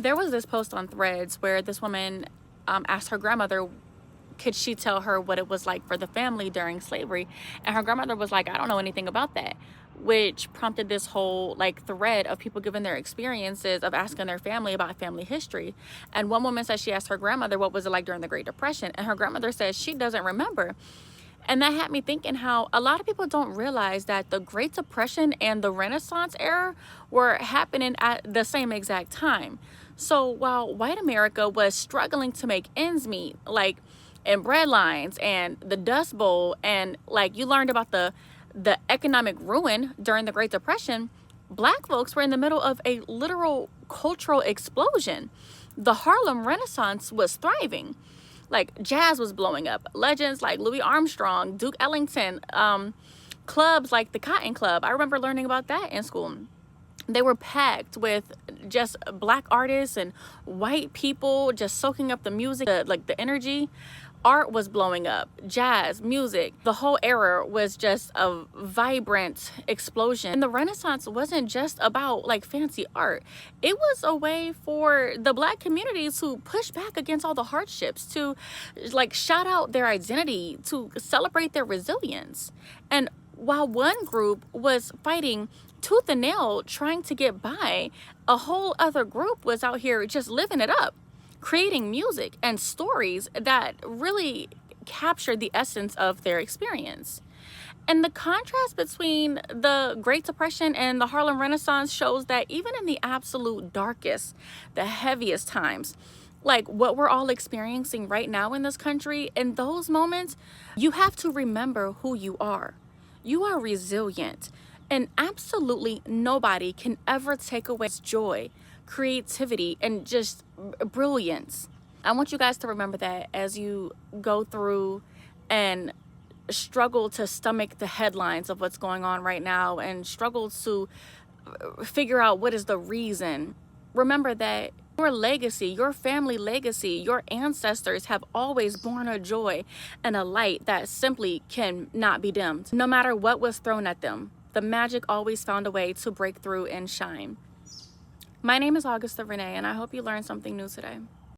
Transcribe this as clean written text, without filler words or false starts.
There was this post on Threads where this woman asked her grandmother, could she tell her what it was like for the family during slavery? And her grandmother was like, I don't know anything about that, which prompted this whole like thread of people giving their experiences of asking their family about family history. And one woman said she asked her grandmother what was it like during the Great Depression, and her grandmother says she doesn't remember. And that had me thinking how a lot of people don't realize that the Great Depression and the Renaissance era were happening at the same exact time. So while white America was struggling to make ends meet, like in bread lines and the Dust Bowl, and like you learned about the economic ruin during the Great Depression, black folks were in the middle of a literal cultural explosion. The Harlem Renaissance was thriving. Like jazz was blowing up. Legends like Louis Armstrong, Duke Ellington, clubs like the Cotton Club. I remember learning about that in school. They were packed with just black artists and white people just soaking up the music, the energy. Art was blowing up, jazz, music. The whole era was just a vibrant explosion. And the Renaissance wasn't just about like fancy art. It was a way for the black community to push back against all the hardships, to like shout out their identity, to celebrate their resilience. And while one group was fighting tooth and nail trying to get by, a whole other group was out here just living it up, creating music and stories that really captured the essence of their experience. And the contrast between the Great Depression and the Harlem Renaissance shows that even in the absolute darkest, the heaviest times, like what we're all experiencing right now in this country, in those moments, you have to remember who you are. You are resilient, and absolutely nobody can ever take away joy, creativity, and just brilliance. I want you guys to remember that as you go through and struggle to stomach the headlines of what's going on right now and struggle to figure out what is the reason. Remember that your legacy, your family legacy, your ancestors have always borne a joy and a light that simply cannot be dimmed. No matter what was thrown at them, the magic always found a way to break through and shine. My name is Augusta Renee, and I hope you learned something new today.